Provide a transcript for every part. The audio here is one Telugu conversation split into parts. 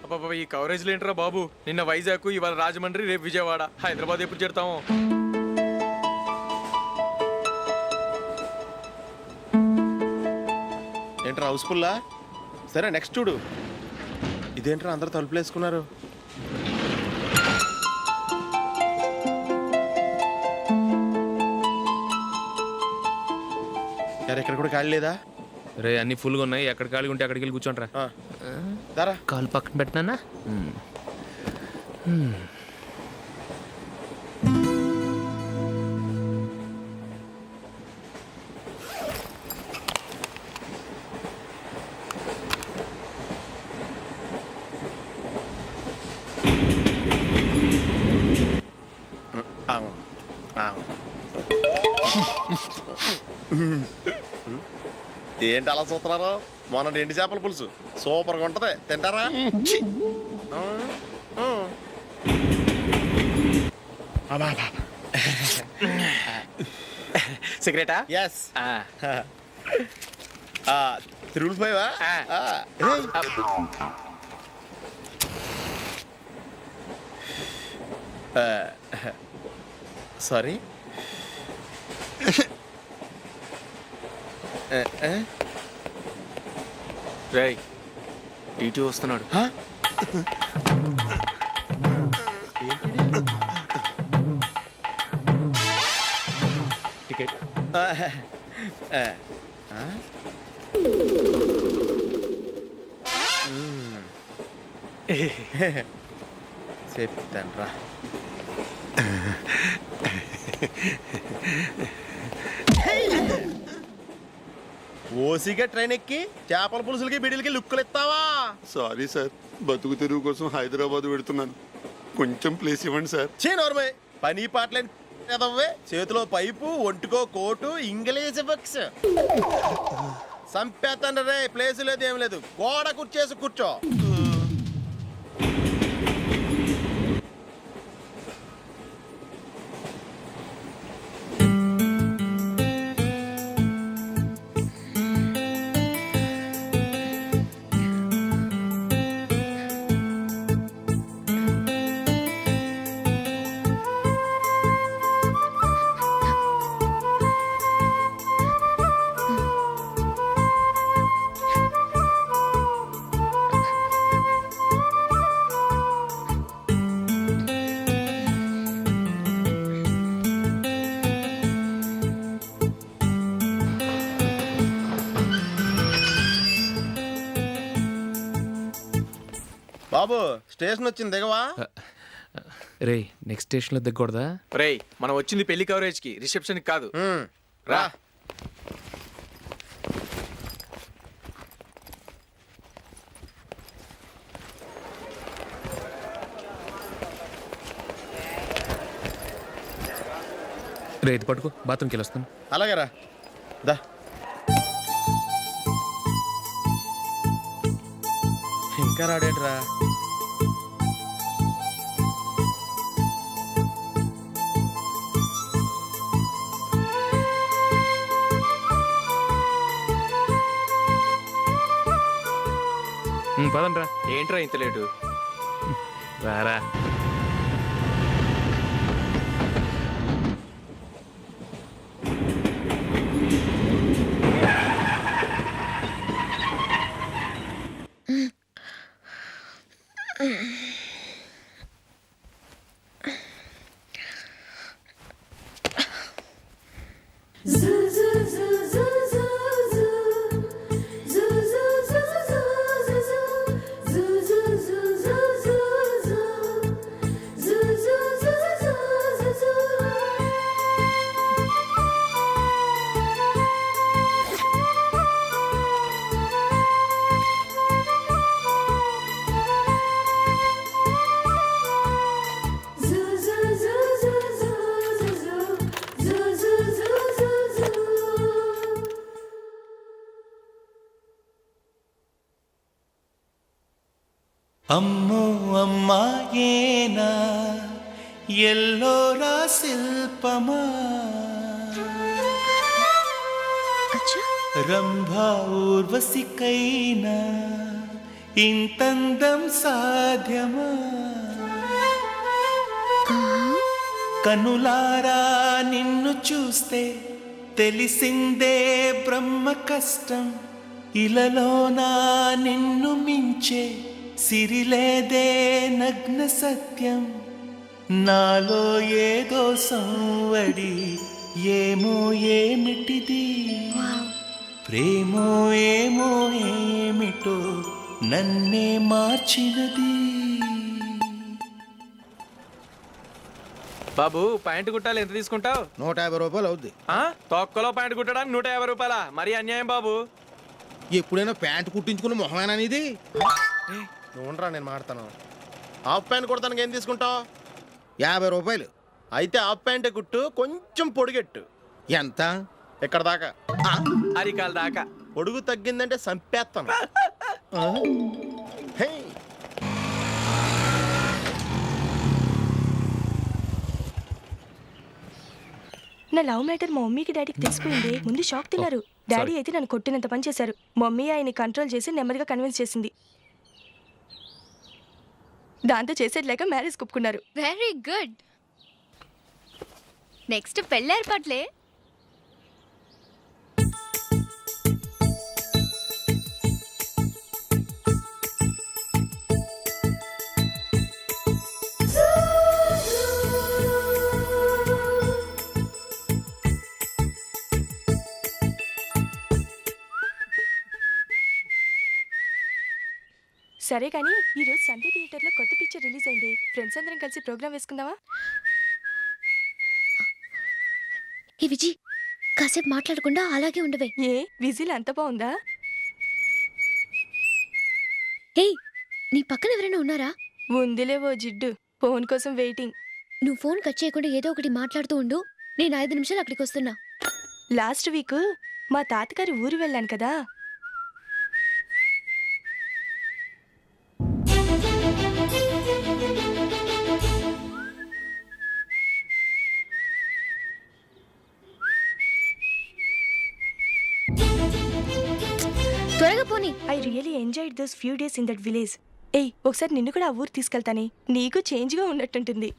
అబ్బబ్బ, ఈ కవరేజ్ లేంట్రా బాబు. నిన్న వైజాగ్, ఇవాళ రాజమండ్రి, రేపు విజయవాడ. హైదరాబాద్ ఎప్పుడు చేరుతాము? ఏంట్రా హౌస్ఫుల్లా? సరే నెక్స్ట్ చూడు. ఇదేంట్రా అందరు తలుపులు వేసుకున్నారు? ఇక్కడ కూడా ఖాళీ లేదా? రే అన్ని ఫుల్గా ఉన్నాయి, ఎక్కడ ఖాళీ ఉంటే అక్కడికి వెళ్ళి కూర్చోండిరా. దారా కాలు పక్కన పెట్టినా. ఏంటి అలా చూస్తున్నారు? మొన్న ఎండి చేపల పులుసు సూపర్గా ఉంటది, తింటారా? సిగరెటా? ఎస్. తిరుగులు పోయావా? సారీ. రేయ్, టీటీ వస్తున్నాడు. టికెట్. చెప్తాను రా. ఓసిగా ట్రైన్ ఎక్కి చేపల పులుసులకి బిడిలకి లుక్కులు ఇస్తావా? సారీ సార్, బతుకు తెరువు కోసం హైదరాబాద్ పెడుతున్నాను, కొంచెం ప్లేస్ ఇవ్వండి సార్. నోర్మే, పని పాటలేని కదవ్వే. చేతిలో పైపు, ఒంటికో కోటు, ఇంగ్లీష్ బుక్స్. సంపేతండ్రి రే, ప్లేస్ లేదు ఏం లేదు, గోడ కుర్చేసి కూర్చో. బాబు స్టేషన్ వచ్చింది, దిగవా? రే నెక్స్ట్ స్టేషన్లో దిగకూడదా? రేయ్, మనం వచ్చింది పెళ్లి కవరేజ్ కి, రిసెప్షన్ కాదు. రా. రే ఇది పట్టుకో, బాత్రూమ్కి వెళ్ళి వస్తాను. అలాగే రా. దా. ఇంకా రాడేట్రా? పదండ్రా. ఏంట్రా ఇంత లేటు? రారా. అమ్మో అమ్మాయేనా ఎల్లోరా శిల్పమా రంభా ఊర్వశికైనా ఇంతందం సాధ్యమా కనులారా నిన్ను చూస్తే తెలిసిందే బ్రహ్మ కష్టం ఇలలోనా నిన్ను మించే సిరిలేదే నగ్న సత్యం నాలో ఏదో సంవడి ఏమో ఏమిటిది ప్రేమో ఏమో ఏమిటో నన్నే మార్చినది బాబు ప్యాంటు కుట్టాలి ఎంత తీసుకుంటావు? 150 రూపాయలు అవుద్ది. తొక్కలో ప్యాంటు కుట్టడానికి 150 రూపాయల? మరి అన్యాయం బాబు. ఎప్పుడైనా ప్యాంట్ కుట్టించుకున్న మొహమేనా ఇది? చూడరా నేను మాడతాను. హాఫ్ ప్యాంట్ కుడతానికి ఏం తీసుకుంటావు? 50 రూపాయలు. అయితే హాఫ్ ప్యాంటే కుట్టు, కొంచెం పొడిగెట్టు. ఎంత? ఇక్కడ దాకా. అరికాల దాకా. పొడుగు తగ్గిందంటే సంపేస్తాను. హే. నా లవ్ మ్యాటర్ మా మమ్మీకి డాడీకి తెలిసిపోయింది. ముందు షాక్ తిన్నారు. డాడీ అయితే నన్ను కొట్టినంత పని చేశారు. మమ్మీ ఆయన్ని కంట్రోల్ చేసి నెమ్మదిగా కన్విన్స్ చేసింది. దాంతో చేసేది లేక మ్యారేజ్ ఒప్పుకున్నారు. Very good. నెక్స్ట్ పెళ్ళి ఏర్పాట్లే. సరే కానీ ఈరోజు సండే థియేటర్లో కొత్త పిక్చర్ రిలీజ్ అయింది. ఫ్రెండ్స్ అందరం కలిసి ప్రోగ్రామ్ వేసుకుందామా? ఈ విజి కాసేపు మాట్లాడకుండా అలాగే ఉండవే. ఏ విజిల్ అంత బాగుందా? హే, నీ పక్కన ఎవరైనా ఉన్నారా? ఉందిలే ఓ జిడ్డు. ఫోన్ కోసం వెయిటింగ్. నువ్వు ఫోన్ కట్ చేయకుండా ఏదో ఒకటి మాట్లాడుతూ ఉండు. నేను 5 నిమిషాలు అక్కడికి వస్తున్నా. లాస్ట్ వీక్ మా తాతగారి ఊరు వెళ్ళాను కదా. త్వరగా పోనీ. I really enjoyed those few days in that village. ఏయ్, ఒకసారి నిన్ను కూడా ఆ ఊరు తీసుకెళ్తానే. నీకు చేంజ్గా ఉన్నట్టుంటుంది.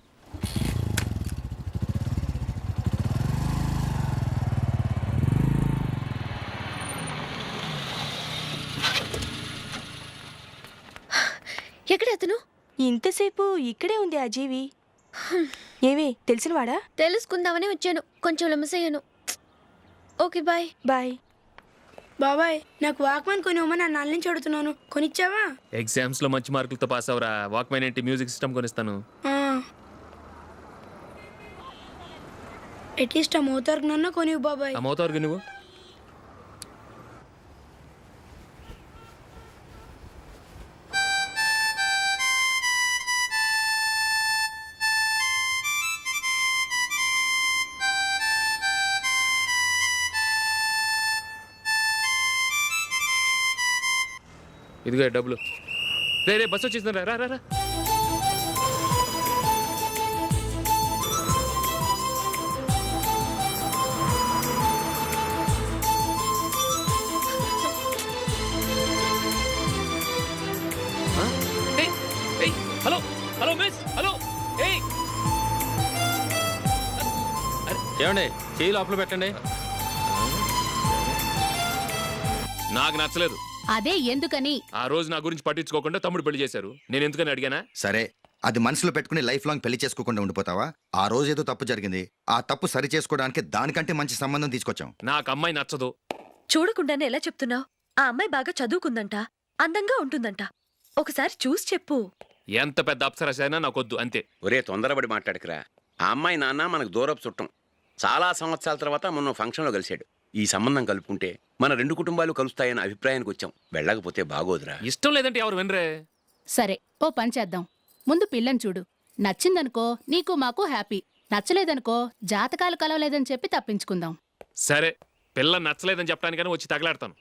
ఎక్కడ అతను? ఇంతసేపు ఇక్కడే ఉంది ఆ జీవి. ఏవే తెలిసినవాడా? తెలుసుకుందామని వచ్చాను. కొంచెం లెమసయ్యాను. Okay bye. బాయ్. బాబాయ్, నాకు వాక్మెన్ కొనివ్వమని నా నాన్న నుంచి అడుగుతున్నాను. కొనిచ్చావా? ఎగ్జామ్స్ లో మంచి మార్కులతో పాస్ అవరా. వాక్మెన్ ఏంటి, మ్యూజిక్ సిస్టమ్ కొనిస్తాను. అట్లీస్ట్ ఆ మోతార్కు నన్న కొనివ్వు బాబాయ్. ఆ మోతారుగా నువ్వు ఇదిగో డబ్బులు. రే రే బస్సు వచ్చేసింది. రా రా రా. Hello hello miss. హలో. ఏమండి చేయి లోపల పెట్టండి. నాకు నచ్చలేదు. అదే ఎందుకని? ఆ రోజు నా గురించి పట్టించుకోకుండా తమ్ముడు పెళ్లి చేశారు. నేను ఎందుకని అడిగానా? సరే, అది మనసులో పెట్టుకుని లైఫ్ లాంగ్ పెళ్లి చేసుకోకుండా ఉండిపోతావా? ఆ రోజు ఏదో తప్పు జరిగింది. ఆ తప్పు సరి చేసుకోవడానికి దానికంటే మంచి సంబంధం తీసుకొచ్చాం. నాకు అమ్మాయి నచ్చదు. చూడకుండానే ఎలా చెప్తున్నావు? ఆ అమ్మాయి బాగా చదువుకుందంట, అందంగా ఉంటుందంట. ఒకసారి చూసి చెప్పు. ఎంత పెద్ద అప్సరస అయినా నాకొద్దు, అంతే. ఒరే తొందరపడి మాట్లాడకురా. ఆ అమ్మాయి నాన్న మనకు దూరపు చుట్టం. చాలా సంవత్సరాల తర్వాత మొన్న ఫంక్షన్లో కలిశాడు. ఈ సంబంధం కలుపుకుంటే మన 2 కుటుంబాలు కలుస్తాయన్న అభిప్రాయానికి వచ్చాం. వెళ్ళకపోతే బాగోదురా. ఇష్టం లేదంటే ఎవరు వినరే. సరే, ఓ పని చేద్దాం. ముందు పిల్లని చూడు. నచ్చిందనుకో నీకు మాకు హ్యాపీ. నచ్చలేదనుకో జాతకాలు కలవలేదని చెప్పి తప్పించుకుందాం. సరే, పిల్ల నచ్చలేదని చెప్పడానికైనా వచ్చి తగలాడతాను.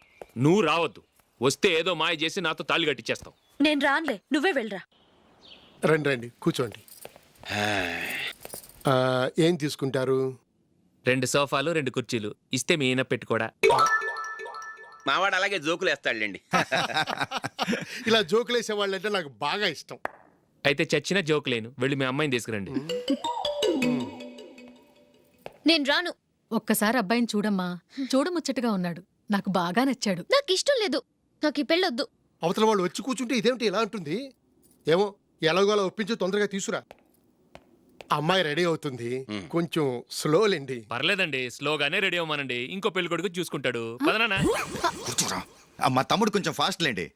నువ్వు రావద్దు. వస్తే ఏదో మాయ చేసి నాతో తాళి కట్టించేస్తావు. నేను రాన్లే, నువ్వే వెళ్ళరా. రండి రండి కూర్చోండి. ఏం తీసుకుంటారు? 2 సోఫాలు 2 కుర్చీలు ఇస్తే మీ ఈయన పెట్టుకోడా. మావాడు అలాగే జోకులు వేస్తాడులేండి. ఇలా జోకులు వేసేవాళ్ళంటే నాకు బాగా ఇష్టం. అయితే చచ్చిన జోక్ లేను, వెళ్ళి మీ అమ్మాయిని తీసుకురండి. నేను రాను. ఒక్కసారి అబ్బాయిని చూడమ్మా, చూడముచ్చటగా ఉన్నాడు, నాకు బాగా నచ్చాడు. నాకు ఇష్టం లేదు, నాకు ఈ పెళ్ళొద్దు. అవతల వాళ్ళు వచ్చి కూర్చుంటే ఇదేమిటి ఇలా అంటుంది? ఏమో ఎలాగోలా ఒప్పించి తొందరగా తీసురా. అమ్మాయి రెడీ అవుతుంది, కొంచెం స్లోలేండి. పర్లేదండి, స్లోగానే రెడీ అవ్వమానండి, ఇంకో పెళ్లి కొడుకు చూసుకుంటాడు. పదనా? కూర్చోరా. మా తమ్ముడు కొంచెం ఫాస్ట్ లేండి.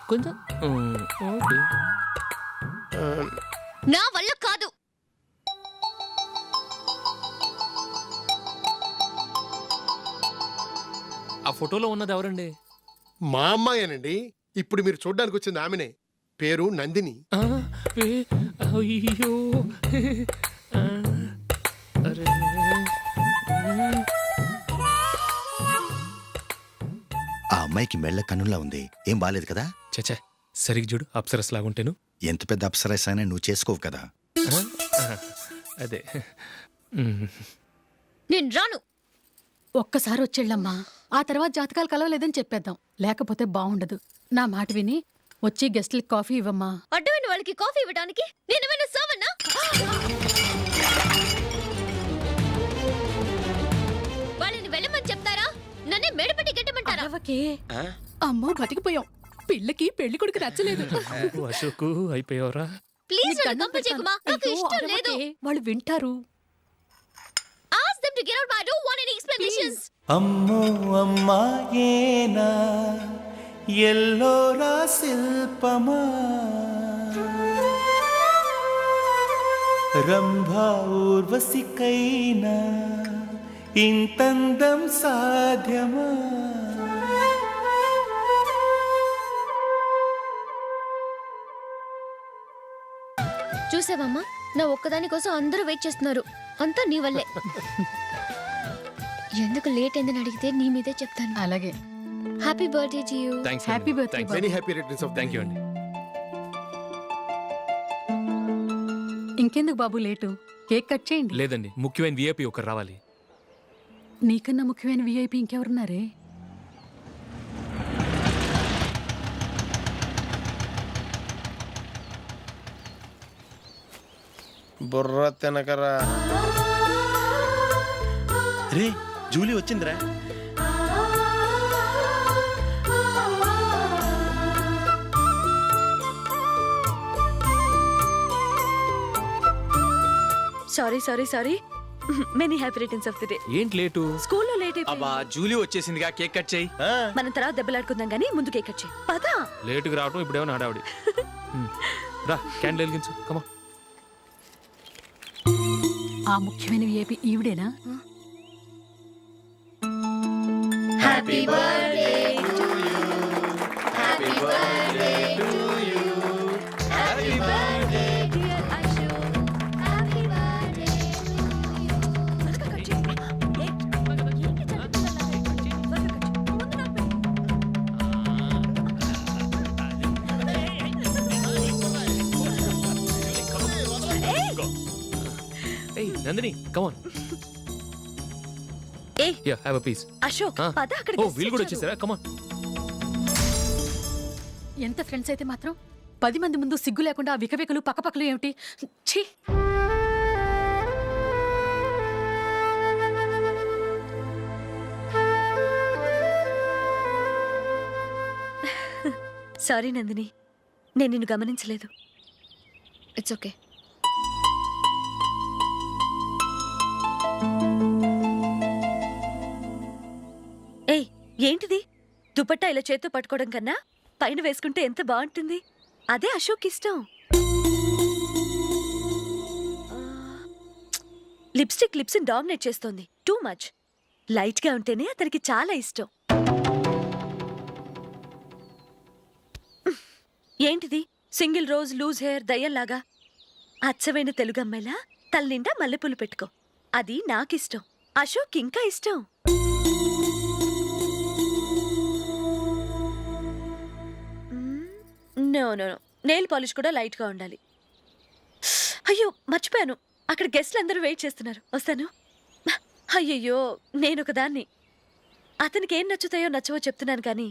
కొంచెం నా వల్ల కాదు. ఆ ఫోటోలో ఉన్నది ఎవరండి? మా అమ్మాయేనండి. ఇప్పుడు మీరు చూడ్డానికి వచ్చింది ఆమెనే. పేరు నందిని. అయ్యో అరే. ఆ అమ్మాయికి మెళ్ళ కన్నులా ఉంది, ఏం బాలేదు కదా? చచ్చా, సరిగ్గా చూడు, అప్సరస్ లాగుంటేను. ఎంత పెద్ద అప్సరస్ అయినా నువ్వు చేసుకోవు కదా. అదే. నేను రాను. ఒక్కసారి వచ్చేళ్ళమ్మా, ఆ తర్వాత జాతకాలు కలవలేదని చెప్పేద్దాం, లేకపోతే బాగుండదు. నా మాట విని వచ్చి గెస్ట్లకి కాఫీ ఇవ్వమ్మా. అడ్డమైన వాళ్ళకి కాఫీ ఇవ్వడానికి నేనేమైనా సావన్నా? వాళ్ళని వెళ్ళమని చెప్తారా, నన్నే మెడపట్టి గెట్టమంటారా? అమ్మో బతికిపోయాం, పిల్లకి పెళ్లి కొడుకు నచ్చలేదు. అశోక్ అయిపోయావరా? ప్లీజ్ నన్ను పంపించేకుమా, నాకు ఇష్టం లేదు. వాళ్ళు వింటారు. Ask them to get out, but I don't want any explanations. అమ్మో అమ్మాయేనా ఎల్లోరా శిల్పమా, రంభా ఊర్వశికైనా ఇంతందం సాధ్యమా? చూసావమ్మా, నా ఒక్కదాని కోసం అందరూ వెయిట్ చేస్తున్నారు. అంతా నీ వల్లే. ఎందుకు లేట్ అయిందని అడిగితే నీ మీదే చెప్తాను. అలాగే. Happy birthday to you. Happy birthday. Very happy returns of. Thank you అండి. ఇంకెందుకు బాబు లేటు, కేక్ కట్ చేయండి. లేదండి, ముఖ్యమైన విఐపి ఒకరు రావాలి. నీకన్నా ముఖ్యమైన విఐపి ఇంకెవరున్నారే? బుర్ర తినకరా. రే, జూలీ వచ్చిందిరా. Sorry many happy returns of the day. ఏంటి లేటు? స్కూల్లో లేట్ అయిపోయింది. అబ్బా, జూలీ వచ్చేసిందిగా, కేక్ కట్ చేయి. మనం తర్వాత దెబ్బలాడుకుందాం గానీ ముందు కేక్ కట్ చేయి. పదా. లేటుగా రావటం ఇప్పుడేమో హడావిడి. రా, క్యాండిల్ వెలిగించు. కమా. ఆ ముఖ్యమైన విఐపి ఈవిడేనా? Happy birthday to you. Happy birthday to you. Happy birthday dear Ashok. Happy birthday Hey, Nandini, come on. Hey. Yeah, have a piece. Ashok, పద అక్కడికి. ఓ, వీళ్ళు కూడా వచ్చేసారా? Come on. ఎంత ఫ్రెండ్స్ అయితే మాత్రం 10 మంది ముందు సిగ్గు లేకుండా ఆ వికవికలు పక్కపక్కలు ఏమిటి? ఛీ. సారీ నందిని, నేను నిన్ను గమనించలేదు. It's okay. ఏయ్, ఏంటిది? దుపట్టా ఇలా చేత్తో పట్టుకోవడం కన్నా పైన వేసుకుంటే ఎంత బాగుంటుంది. అదే అశోక్ ఇష్టం. లిప్స్టిక్ లిప్స్ డామినేట్ చేస్తోంది. Too much. లైట్ గా ఉంటేనే అతనికి చాలా ఇష్టం. ఏంటిది? సింగిల్ రోజ్ లూజ్ హెయిర్ దయ్యంలాగా. అచ్చమైన తెలుగు అమ్మాయిలా తల్లిండా మల్లెపూలు పెట్టుకో. అది నాకిష్టం. అశోక్ ఇంకా ఇష్టం. No no no nail polish కూడా లైట్గా ఉండాలి. అయ్యో మర్చిపోయాను, అక్కడ గెస్ట్లు అందరూ వెయిట్ చేస్తున్నారు, వస్తాను. అయ్యయ్యో నేను ఒకదాన్ని. అతనికి ఏం నచ్చుతాయో నచ్చవో చెప్తున్నాను కానీ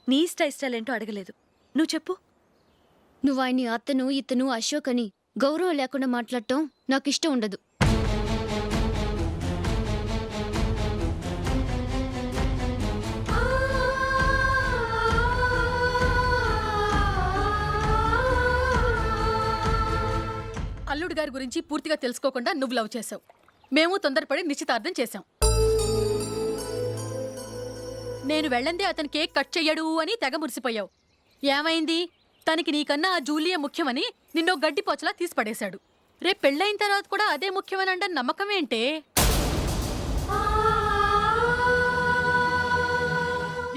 నీ ఇష్టాలేంటో అడగలేదు. నువ్వు చెప్పు. నువ్వు ఆయన్ని అతను ఇతను అశోక్ అని గౌరవం లేకుండా మాట్లాడటం నాకు ఇష్టం ఉండదు. అల్లుడు గారి గురించి పూర్తిగా తెలుసుకోకుండా నువ్వు లవ్ చేసావు. మేము తొందరపడి నిశ్చితార్థం చేశాం. నేను వెళ్ళందే అతను కేక్ కట్ చెయ్యడు అని తెగ మురిసిపోయావు. ఏమైంది? తనకి నీకన్నా ఆ జూలియే ముఖ్యమని నిన్నో గడ్డిపోచలా తీసి పడేశాడు. రేపు పెళ్ళైన తర్వాత కూడా అదే ముఖ్యమని అంటే నమ్మకం ఏంటే?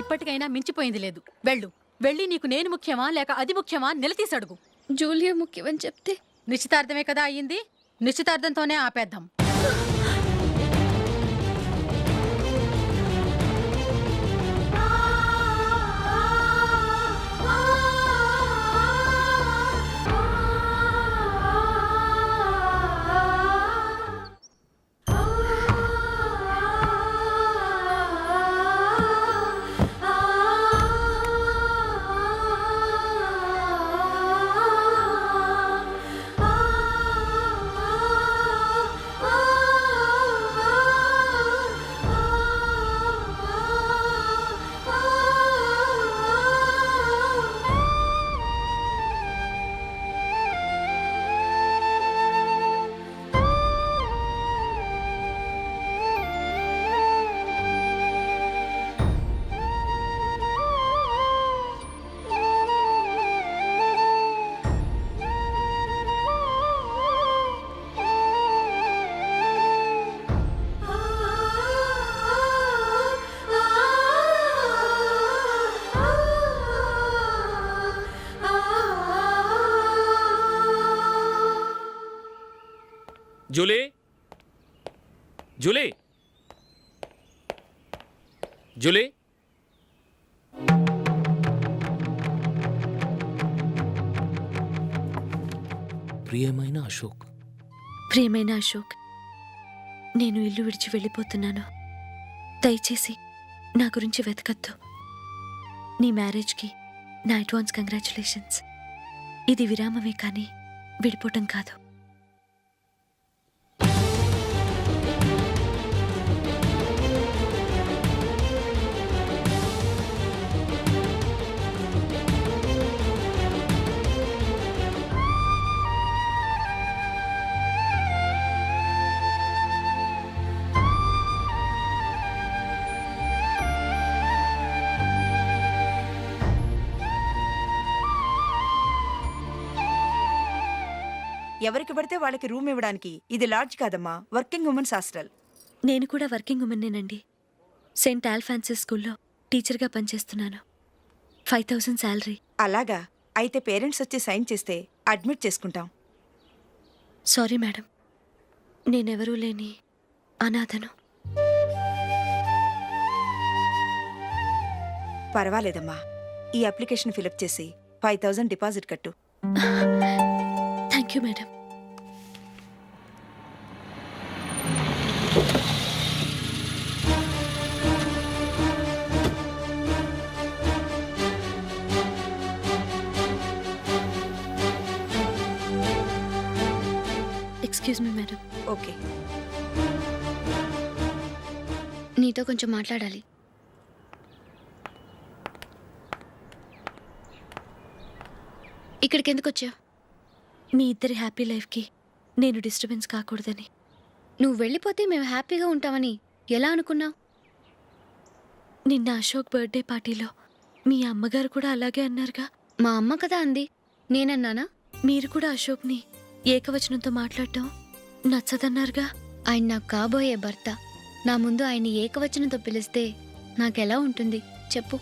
ఇప్పటికైనా మించిపోయింది లేదు. వెళ్ళి నీకు నేను ముఖ్యమా లేక అది ముఖ్యమా నిలదీసడుగు. జూలియా ముఖ్యమని చెప్తే నిశ్చితార్థమే కదా అయ్యింది, నిశ్చితార్థంతోనే ఆపేద్దాం. Julie, Julie, Julie. ప్రియమైన అశోక్, ప్రియమైన అశోక్, నేను ఇల్లు విడిచి వెళ్ళిపోతున్నాను. దయచేసి నా గురించి వెతకద్దు. నీ మ్యారేజ్కి నా అడ్వాన్స్ కంగ్రాచులేషన్స్. ఇది విరామమే కానీ విడిపోవటం కాదు. ఎవరికి పడితే వాళ్ళకి రూమ్ ఇవ్వడానికి ఇది లాడ్జ్ కాదమ్మా, వర్కింగ్ ఉమెన్స్ హాస్టల్. నేను కూడా వర్కింగ్ ఉమెన్నేనండి. సెయింట్ ఆల్ఫాన్సిస్ స్కూల్లో టీచర్గా పనిచేస్తున్నాను. 5000 శాలరీ. అలాగా? అయితే పేరెంట్స్ వచ్చి సైన్ చేస్తే అడ్మిట్ చేసుకుంటాం. సారీ మేడం, నేనెవరూ లేని అనాథను. పర్వాలేదమ్మా, ఈ అప్లికేషన్ ఫిలప్ చేసి 5000 డిపాజిట్ కట్టు. Thank you madam. Excuse me madam. Okay. నీతో కొంచెం మాట్లాడాలి. ఇక్కడికి ఎందుకు వచ్చావు? మీ ఇద్దరి హ్యాపీ లైఫ్కి నేను డిస్టర్బెన్స్ కాకూడదని. నువ్వు వెళ్ళిపోతే మేము హ్యాపీగా ఉంటామని ఎలా అనుకున్నావు? నిన్న అశోక్ బర్త్డే పార్టీలో మీ అమ్మగారు కూడా అలాగే అన్నారుగా. మా అమ్మ కదా అంది, నేనన్నానా? మీరు కూడా అశోక్ని ఏకవచనంతో మాట్లాడటం నచ్చదన్నారుగా. ఆయన నాకు కాబోయే భర్త. నా ముందు ఆయన్ని ఏకవచనంతో పిలిస్తే నాకెలా ఉంటుంది చెప్పు?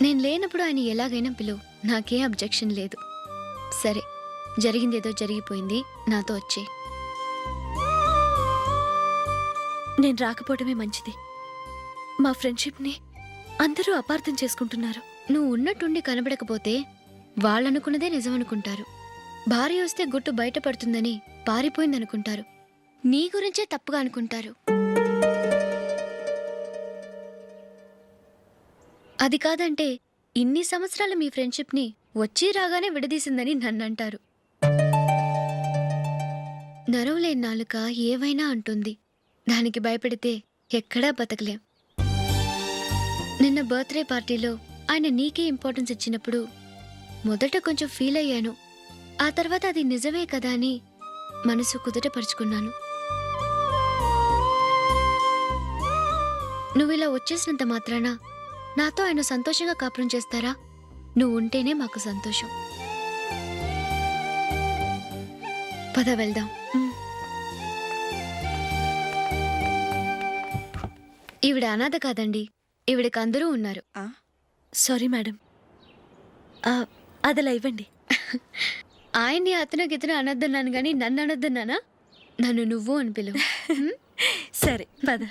నేను లేనప్పుడు ఆయన ఎలాగైనా పిలువు, నాకే అబ్జెక్షన్ లేదు. సరే, జరిగిందేదో జరిగిపోయింది, నాతో వచ్చే. నేను రాకపోవడమే మంచిది. మా ఫ్రెండ్షిప్ని అందరూ అపార్థం చేసుకుంటున్నారు. నువ్వు ఉన్నట్టుండి కనబడకపోతే వాళ్ళనుకున్నదే నిజం అనుకుంటారు. భార్య వస్తే గుట్టు బయటపడుతుందని పారిపోయిందనుకుంటారు. నీ గురించే తప్పుగా అనుకుంటారు. అది కాదంటే ఇన్ని సంవత్సరాలు మీ ఫ్రెండ్షిప్ని వచ్చి రాగానే విడదీసిందని నన్నంటారు. నరవలేని నాలుక ఏవైనా అంటుంది. దానికి భయపడితే ఎక్కడా బతకలేం. నిన్న బర్త్డే పార్టీలో ఆయన నీకే ఇంపార్టెన్స్ ఇచ్చినప్పుడు మొదట కొంచెం ఫీల్ అయ్యాను. ఆ తర్వాత అది నిజమే కదా అని మనసు కుదుటపరుచుకున్నాను. నువ్వు ఇలా వచ్చేసినంత మాత్రాన నాతో ఆయన సంతోషంగా కాపురం చేస్తారా? నువ్వు ఉంటేనే మాకు సంతోషం. పద వెళ్దాం. ఈవిడ అనాథ కాదండి, ఈవిడకి అందరూ ఉన్నారు. సారీ మేడం, అదలా ఇవ్వండి. ఆయన్ని అతను గితను అనొద్దన్నాను గాని నన్ను అనొద్దన్నానా? నన్ను నువ్వు అని పిలువు. సరే పద.